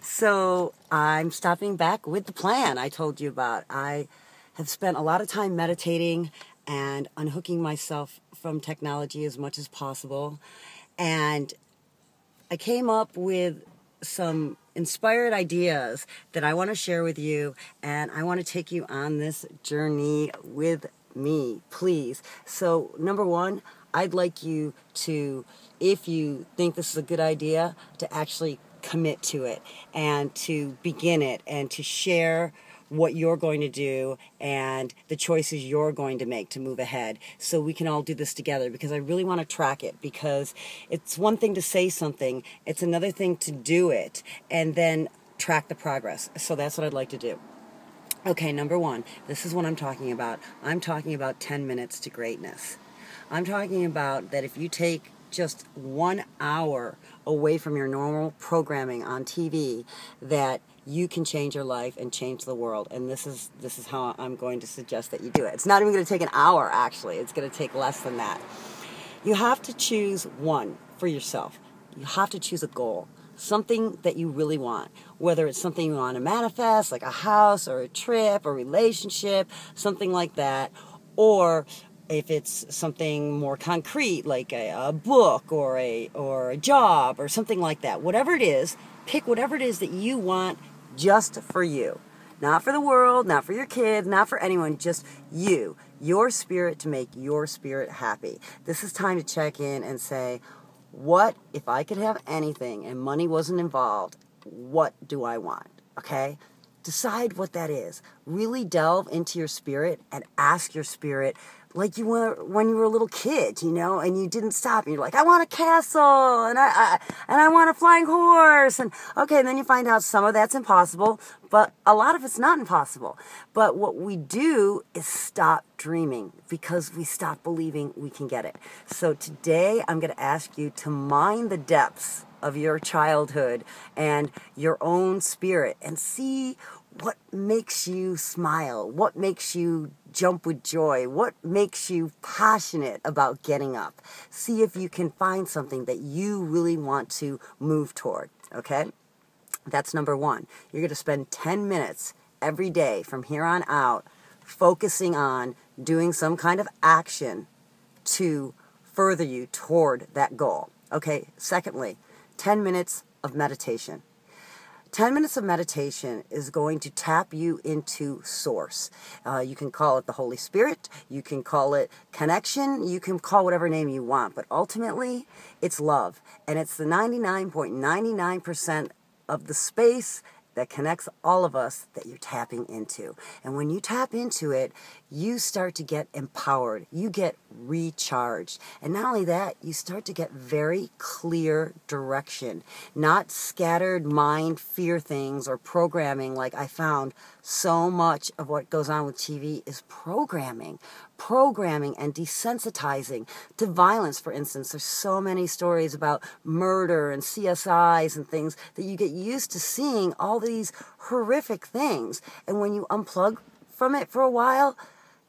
So I'm stopping back with the plan I told you about. I have spent a lot of time meditating and unhooking myself from technology as much as possible. And I came up with some inspired ideas that I want to share with you, and I want to take you on this journey with me, please. So, number one, I'd like you to, if you think this is a good idea, to actually commit to it and to begin it and to share what you're going to do and the choices you're going to make to move ahead, so we can all do this together, because I really want to track it, because it's one thing to say something, it's another thing to do it and then track the progress. So that's what I'd like to do. Okay, number one, this is what I'm talking about. I'm talking about 10 minutes to greatness. I'm talking about that if you take just 1 hour away from your normal programming on TV, that you can change your life and change the world. And this is how I'm going to suggest that you do it. It's not even going to take an hour, actually. It's going to take less than that. You have to choose one for yourself. You have to choose a goal, something that you really want, whether it's something you want to manifest, like a house or a trip or relationship, something like that, or if it's something more concrete, like a book or a job or something like that. Whatever it is, pick whatever it is that you want just for you. Not for the world, not for your kids, not for anyone, just you. Your spirit, to make your spirit happy. This is time to check in and say, what, if I could have anything and money wasn't involved, what do I want? Okay? Decide what that is. Really delve into your spirit and ask your spirit, like you were when you were a little kid, and you didn't stop. And you're like, I want a castle, and I want a flying horse, and okay, and then you find out some of that's impossible, but a lot of it's not impossible. But what we do is stop dreaming, because we stop believing we can get it. So today, I'm going to ask you to mine the depths of your childhood and your own spirit and see what makes you smile, what makes you jump with joy, what makes you passionate about getting up. See if you can find something that you really want to move toward, okay? That's number one. You're going to spend 10 minutes every day from here on out focusing on doing some kind of action to further you toward that goal. Okay, secondly, 10 minutes of meditation. 10 minutes of meditation is going to tap you into source. You can call it the Holy Spirit, you can call it connection, you can call whatever name you want, but ultimately it's love. And it's the 99.99% of the space that connects all of us that you're tapping into. And when you tap into it, you start to get empowered. You get recharged. And not only that, you start to get very clear direction. Not scattered mind fear things or programming, like I found so much of what goes on with TV is programming and desensitizing to violence, for instance. There's so many stories about murder and CSIs and things that you get used to seeing all these horrific things. And when you unplug from it for a while,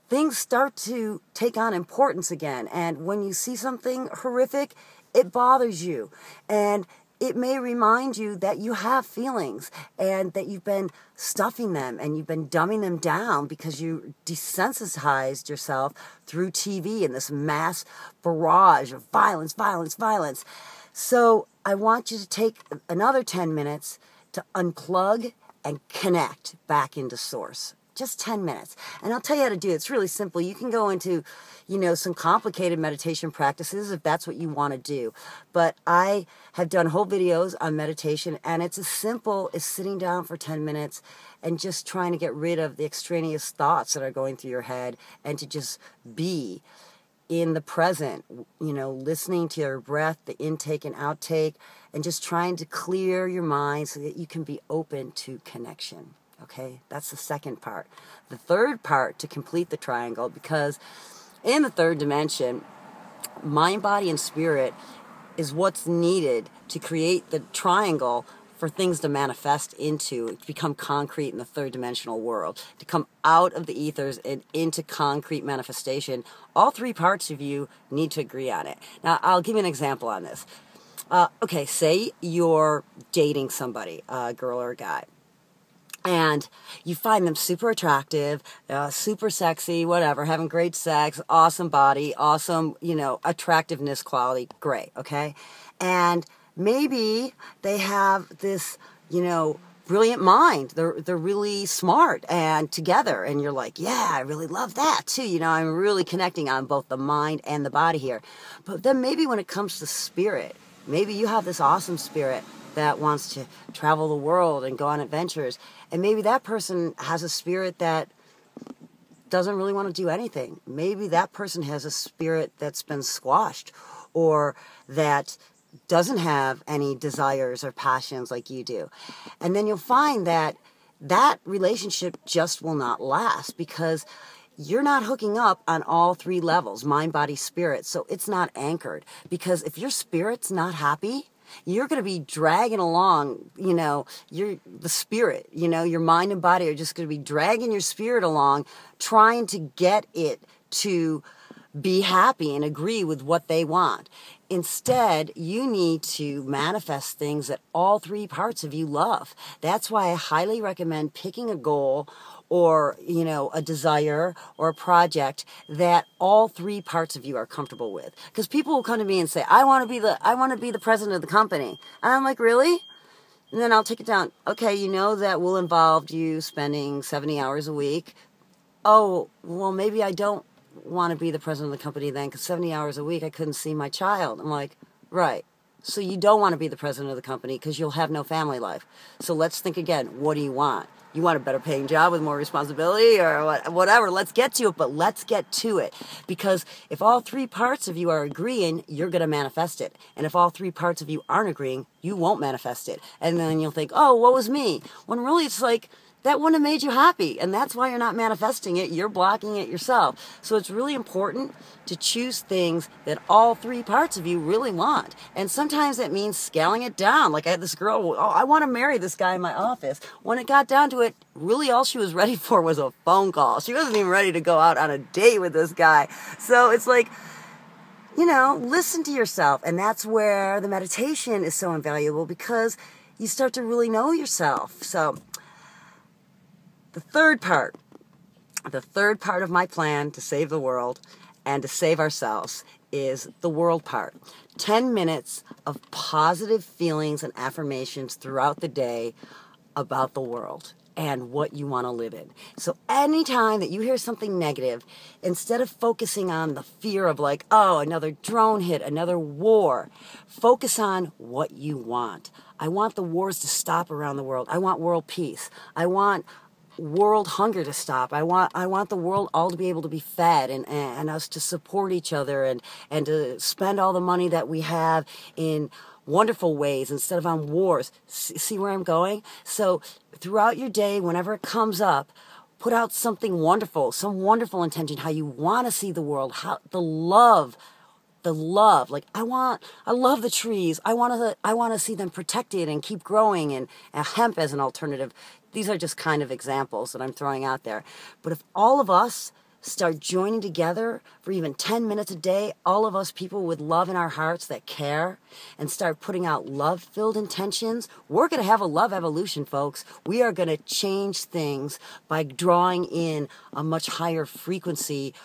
things start to take on importance again. And when you see something horrific, it bothers you. And it may remind you that you have feelings and that you've been stuffing them and you've been dumbing them down because you desensitized yourself through TV and this mass barrage of violence. So I want you to take another 10 minutes to unplug and connect back into source. Just 10 minutes. And I'll tell you how to do it. It's really simple. You can go into, some complicated meditation practices if that's what you want to do. But I have done whole videos on meditation, and it's as simple as sitting down for 10 minutes and just trying to get rid of the extraneous thoughts that are going through your head and to just be in the present, listening to your breath, the intake and outtake, and just trying to clear your mind so that you can be open to connection. Okay, that's the second part. The third part to complete the triangle, because in the third dimension, mind, body, and spirit is what's needed to create the triangle for things to manifest into, to become concrete in the third dimensional world, to come out of the ethers and into concrete manifestation. All three parts of you need to agree on it. Now, I'll give you an example on this. Okay, say you're dating somebody, a girl or a guy, and you find them super attractive, super sexy, whatever, having great sex, awesome body, awesome, attractiveness quality, great, okay? And maybe they have this, brilliant mind. They're really smart and together, and you're like, yeah, I really love that too. I'm really connecting on both the mind and the body here. But then maybe when it comes to spirit, maybe you have this awesome spirit that wants to travel the world and go on adventures. And maybe that person has a spirit that doesn't really want to do anything. Maybe that person has a spirit that's been squashed, or that doesn't have any desires or passions like you do. And then you'll find that that relationship just will not last, because you're not hooking up on all three levels, mind, body, spirit. So it's not anchored. Because if your spirit's not happy, you're going to be dragging along, the spirit, your mind and body are just going to be dragging your spirit along, trying to get it to be happy and agree with what they want. Instead, you need to manifest things that all three parts of you love. That's why I highly recommend picking a goal or, a desire or a project that all three parts of you are comfortable with. Because people will come to me and say, I want to be the president of the company. And I'm like, really? And then I'll take it down. Okay, that will involve you spending 70 hours a week. Oh, well, maybe I don't want to be the president of the company then, because 70 hours a week I couldn't see my child. I'm like, right. So you don't want to be the president of the company because you'll have no family life. So let's think again. What do you want? You want a better paying job with more responsibility, or whatever. Let's get to it, but let's get to it. Because if all three parts of you are agreeing, you're going to manifest it. And if all three parts of you aren't agreeing, you won't manifest it. And then you'll think, oh, what was me? When really it's like, that wouldn't have made you happy, and that's why you're not manifesting it. You're blocking it yourself. So it's really important to choose things that all three parts of you really want. And sometimes that means scaling it down. Like I had this girl, I want to marry this guy in my office. When it got down to it, really all she was ready for was a phone call. She wasn't even ready to go out on a date with this guy. So it's like, listen to yourself. And that's where the meditation is so invaluable, because you start to really know yourself. So the third part of my plan to save the world and to save ourselves is the world part. 10 minutes of positive feelings and affirmations throughout the day about the world and what you want to live in. So anytime that you hear something negative, instead of focusing on the fear of like, oh, another drone hit, another war, focus on what you want. I want the wars to stop around the world. I want world peace. I want world hunger to stop. I want the world all to be able to be fed, and us to support each other, and to spend all the money that we have in wonderful ways instead of on wars. See where I'm going? So throughout your day, whenever it comes up, put out something wonderful, some wonderful intention, how you want to see the world, how the love, like I love the trees. I want to see them protected and keep growing, and hemp as an alternative. These are just kind of examples that I'm throwing out there. But if all of us start joining together for even 10 minutes a day, all of us people with love in our hearts that care, and start putting out love-filled intentions, we're going to have a love evolution, folks. We are going to change things by drawing in a much higher frequency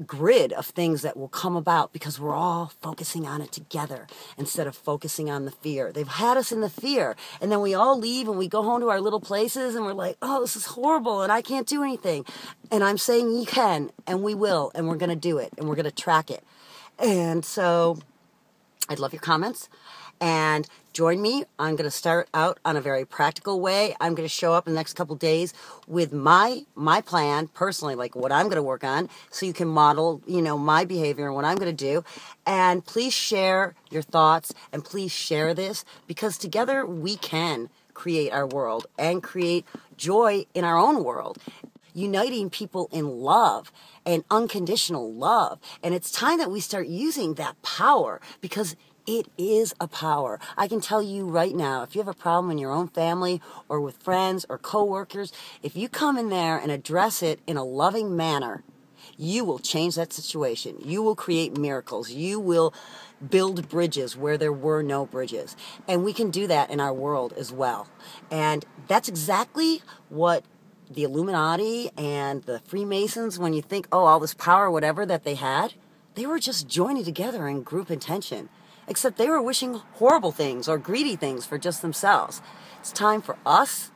grid of things that will come about, because we're all focusing on it together instead of focusing on the fear. They've had us in the fear, and then we all leave and we go home to our little places and we're like, oh, this is horrible and I can't do anything. And I'm saying you can, and we will, and we're going to do it, and we're going to track it. And so I'd love your comments. And join me. I'm going to start out on a very practical way. I'm going to show up in the next couple days with my plan personally, like what I'm going to work on, so you can model, my behavior and what I'm going to do. And please share your thoughts, and please share this, because together we can create our world and create joy in our own world. Uniting people in love and unconditional love. And it's time that we start using that power, because it is a power. I can tell you right now, if you have a problem in your own family or with friends or coworkers, if you come in there and address it in a loving manner, you will change that situation. You will create miracles. You will build bridges where there were no bridges. And we can do that in our world as well. And that's exactly what the Illuminati and the Freemasons, when you think, oh, all this power, whatever that they had, they were just joining together in group intention. Except they were wishing horrible things or greedy things for just themselves. It's time for us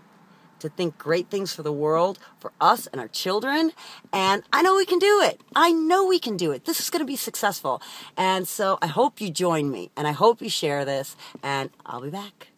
to think great things for the world, for us and our children. And I know we can do it. I know we can do it. This is going to be successful. And so I hope you join me, and I hope you share this, and I'll be back.